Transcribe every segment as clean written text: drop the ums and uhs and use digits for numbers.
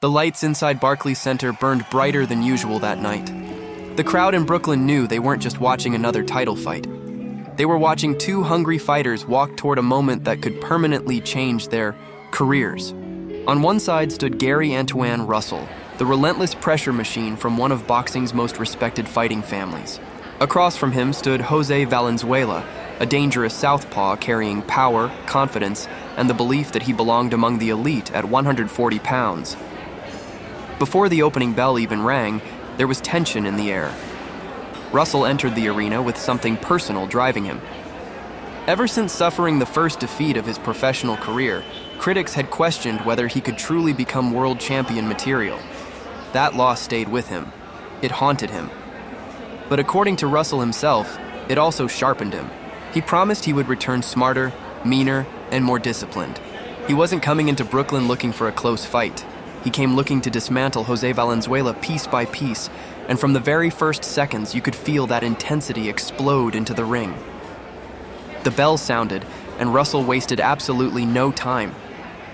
The lights inside Barclays Center burned brighter than usual that night. The crowd in Brooklyn knew they weren't just watching another title fight. They were watching two hungry fighters walk toward a moment that could permanently change their careers. On one side stood Antuanne Russell, the relentless pressure machine from one of boxing's most respected fighting families. Across from him stood Jose Valenzuela, a dangerous southpaw carrying power, confidence, and the belief that he belonged among the elite at 140 pounds. Before the opening bell even rang, there was tension in the air. Russell entered the arena with something personal driving him. Ever since suffering the first defeat of his professional career, critics had questioned whether he could truly become world champion material. That loss stayed with him. It haunted him. But according to Russell himself, it also sharpened him. He promised he would return smarter, meaner, and more disciplined. He wasn't coming into Brooklyn looking for a close fight. He came looking to dismantle Jose Valenzuela piece by piece, and from the very first seconds, you could feel that intensity explode into the ring. The bell sounded, and Russell wasted absolutely no time.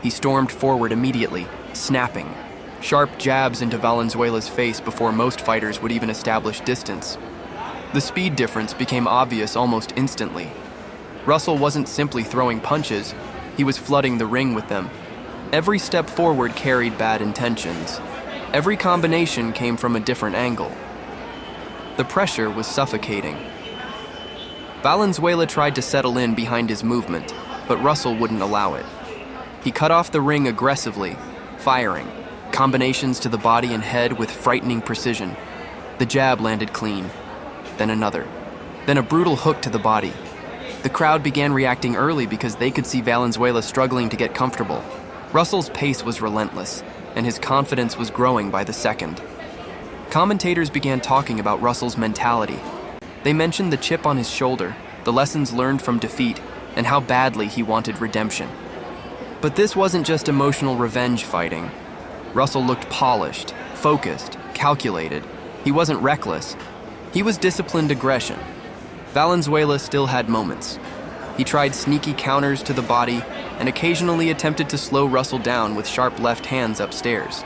He stormed forward immediately, snapping. Sharp jabs into Valenzuela's face before most fighters would even establish distance. The speed difference became obvious almost instantly. Russell wasn't simply throwing punches, he was flooding the ring with them. Every step forward carried bad intentions. Every combination came from a different angle. The pressure was suffocating. Valenzuela tried to settle in behind his movement, but Russell wouldn't allow it. He cut off the ring aggressively, firing, combinations to the body and head with frightening precision. The jab landed clean, then another, then a brutal hook to the body. The crowd began reacting early because they could see Valenzuela struggling to get comfortable. Russell's pace was relentless, and his confidence was growing by the second. Commentators began talking about Russell's mentality. They mentioned the chip on his shoulder, the lessons learned from defeat, and how badly he wanted redemption. But this wasn't just emotional revenge fighting. Russell looked polished, focused, calculated. He wasn't reckless. He was disciplined aggression. Valenzuela still had moments. He tried sneaky counters to the body and occasionally attempted to slow Russell down with sharp left hands upstairs.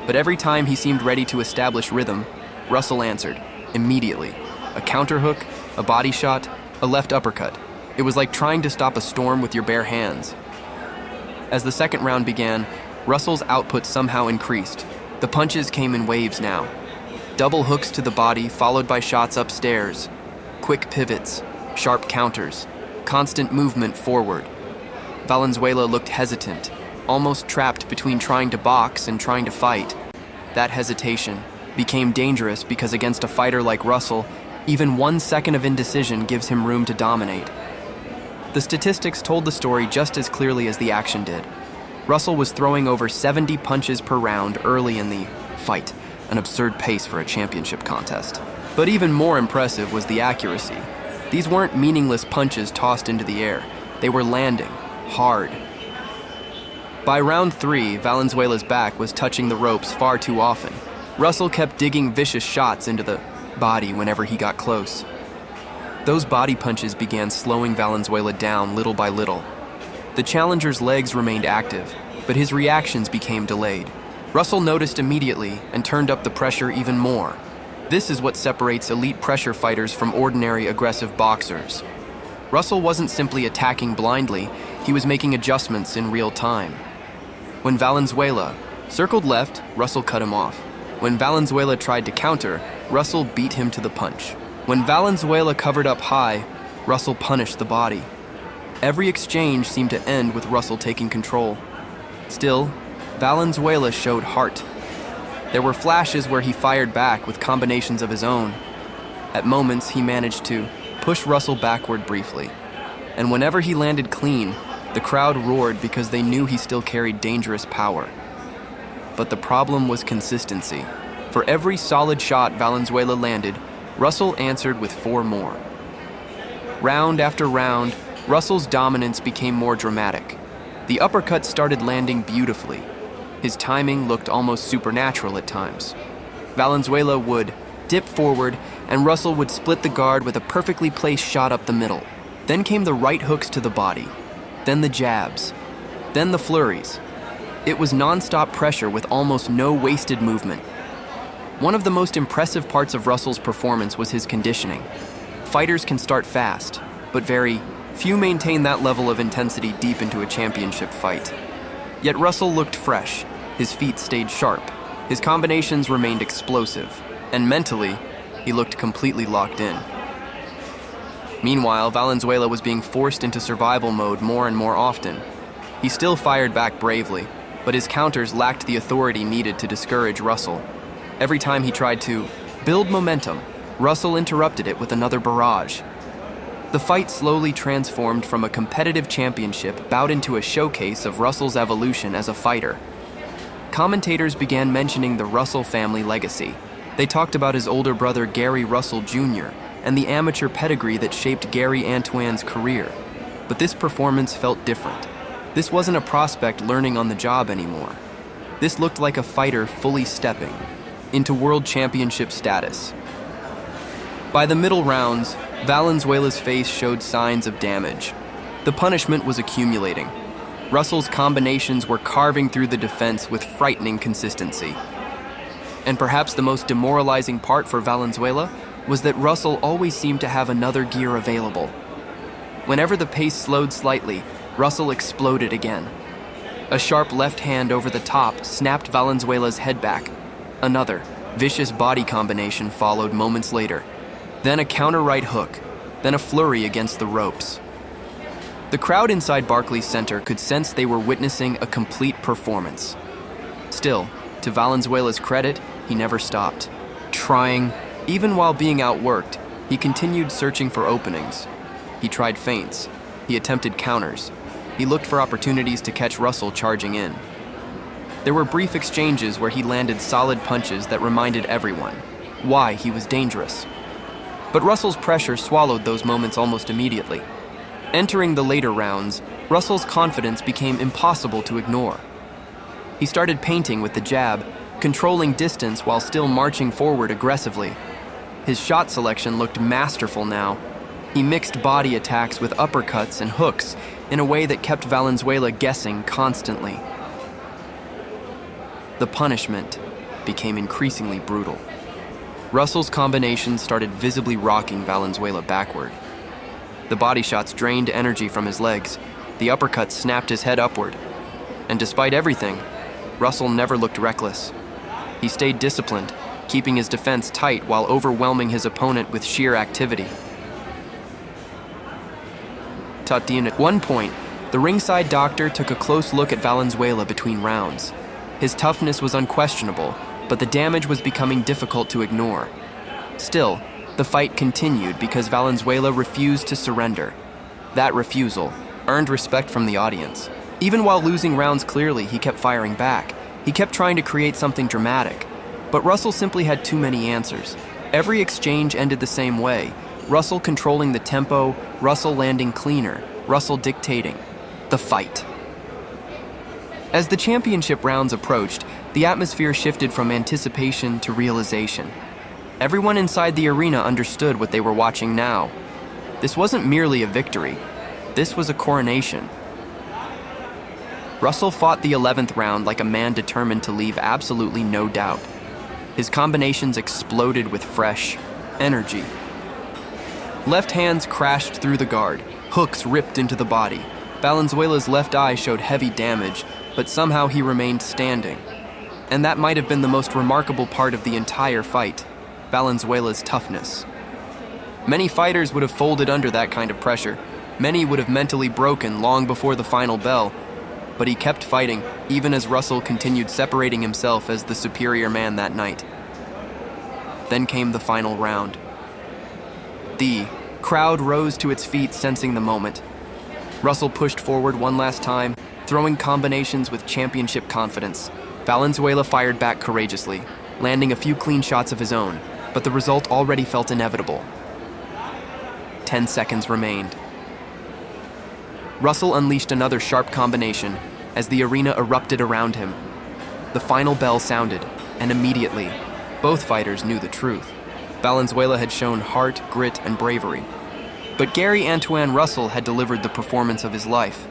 But every time he seemed ready to establish rhythm, Russell answered, immediately. A counter hook, a body shot, a left uppercut. It was like trying to stop a storm with your bare hands. As the second round began, Russell's output somehow increased. The punches came in waves now. Double hooks to the body followed by shots upstairs. Quick pivots, sharp counters, constant movement forward. Valenzuela looked hesitant, almost trapped between trying to box and trying to fight. That hesitation became dangerous because against a fighter like Russell, even 1 second of indecision gives him room to dominate. The statistics told the story just as clearly as the action did. Russell was throwing over 70 punches per round early in the fight, an absurd pace for a championship contest. But even more impressive was the accuracy. These weren't meaningless punches tossed into the air. They were landing, hard. By round 3, Valenzuela's back was touching the ropes far too often. Russell kept digging vicious shots into the body whenever he got close. Those body punches began slowing Valenzuela down little by little. The challenger's legs remained active, but his reactions became delayed. Russell noticed immediately and turned up the pressure even more. This is what separates elite pressure fighters from ordinary aggressive boxers. Russell wasn't simply attacking blindly, he was making adjustments in real time. When Valenzuela circled left, Russell cut him off. When Valenzuela tried to counter, Russell beat him to the punch. When Valenzuela covered up high, Russell punished the body. Every exchange seemed to end with Russell taking control. Still, Valenzuela showed heart. There were flashes where he fired back with combinations of his own. At moments, he managed to push Russell backward briefly. And whenever he landed clean, the crowd roared because they knew he still carried dangerous power. But the problem was consistency. For every solid shot Valenzuela landed, Russell answered with 4 more. Round after round, Russell's dominance became more dramatic. The uppercut started landing beautifully. His timing looked almost supernatural at times. Valenzuela would dip forward, and Russell would split the guard with a perfectly placed shot up the middle. Then came the right hooks to the body, then the jabs, then the flurries. It was nonstop pressure with almost no wasted movement. One of the most impressive parts of Russell's performance was his conditioning. Fighters can start fast, but very few maintain that level of intensity deep into a championship fight. Yet Russell looked fresh, his feet stayed sharp, his combinations remained explosive, and mentally, he looked completely locked in. Meanwhile, Valenzuela was being forced into survival mode more and more often. He still fired back bravely, but his counters lacked the authority needed to discourage Russell. Every time he tried to build momentum, Russell interrupted it with another barrage. The fight slowly transformed from a competitive championship bout into a showcase of Russell's evolution as a fighter. Commentators began mentioning the Russell family legacy. They talked about his older brother Gary Russell Jr. and the amateur pedigree that shaped Gary Antuanne's career. But this performance felt different. This wasn't a prospect learning on the job anymore. This looked like a fighter fully stepping into world championship status. By the middle rounds, Valenzuela's face showed signs of damage. The punishment was accumulating. Russell's combinations were carving through the defense with frightening consistency. And perhaps the most demoralizing part for Valenzuela was that Russell always seemed to have another gear available. Whenever the pace slowed slightly, Russell exploded again. A sharp left hand over the top snapped Valenzuela's head back. Another vicious body combination followed moments later. Then a counter right hook, then a flurry against the ropes. The crowd inside Barclays Center could sense they were witnessing a complete performance. Still, to Valenzuela's credit, he never stopped. Trying, even while being outworked, he continued searching for openings. He tried feints. He attempted counters. He looked for opportunities to catch Russell charging in. There were brief exchanges where he landed solid punches that reminded everyone why he was dangerous. But Russell's pressure swallowed those moments almost immediately. Entering the later rounds, Russell's confidence became impossible to ignore. He started painting with the jab, controlling distance while still marching forward aggressively. His shot selection looked masterful now. He mixed body attacks with uppercuts and hooks in a way that kept Valenzuela guessing constantly. The punishment became increasingly brutal. Russell's combinations started visibly rocking Valenzuela backward. The body shots drained energy from his legs. The uppercuts snapped his head upward. And despite everything, Russell never looked reckless. He stayed disciplined, keeping his defense tight while overwhelming his opponent with sheer activity. At one point, the ringside doctor took a close look at Valenzuela between rounds. His toughness was unquestionable, but the damage was becoming difficult to ignore. Still, the fight continued because Valenzuela refused to surrender. That refusal earned respect from the audience. Even while losing rounds clearly, he kept firing back. He kept trying to create something dramatic. But Russell simply had too many answers. Every exchange ended the same way. Russell controlling the tempo, Russell landing cleaner, Russell dictating the fight. As the championship rounds approached, the atmosphere shifted from anticipation to realization. Everyone inside the arena understood what they were watching now. This wasn't merely a victory. This was a coronation. Russell fought the 11th round like a man determined to leave absolutely no doubt. His combinations exploded with fresh energy. Left hands crashed through the guard. Hooks ripped into the body. Valenzuela's left eye showed heavy damage, but somehow he remained standing. And that might have been the most remarkable part of the entire fight, Valenzuela's toughness. Many fighters would have folded under that kind of pressure. Many would have mentally broken long before the final bell. But he kept fighting, even as Russell continued separating himself as the superior man that night. Then came the final round. The crowd rose to its feet, sensing the moment. Russell pushed forward one last time, throwing combinations with championship confidence. Valenzuela fired back courageously, landing a few clean shots of his own, but the result already felt inevitable. 10 seconds remained. Russell unleashed another sharp combination as the arena erupted around him. The final bell sounded, and immediately, both fighters knew the truth. Valenzuela had shown heart, grit, and bravery. But Antuanne Russell had delivered the performance of his life.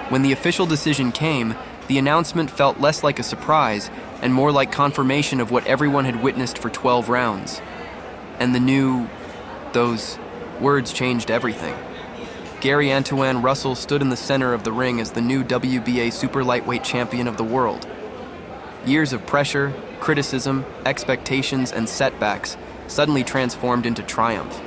When the official decision came, The announcement felt less like a surprise and more like confirmation of what everyone had witnessed for 12 rounds. And those words changed everything. Antuanne Russell stood in the center of the ring as the new WBA Super Lightweight Champion of the world. Years of pressure, criticism, expectations, and setbacks suddenly transformed into triumph.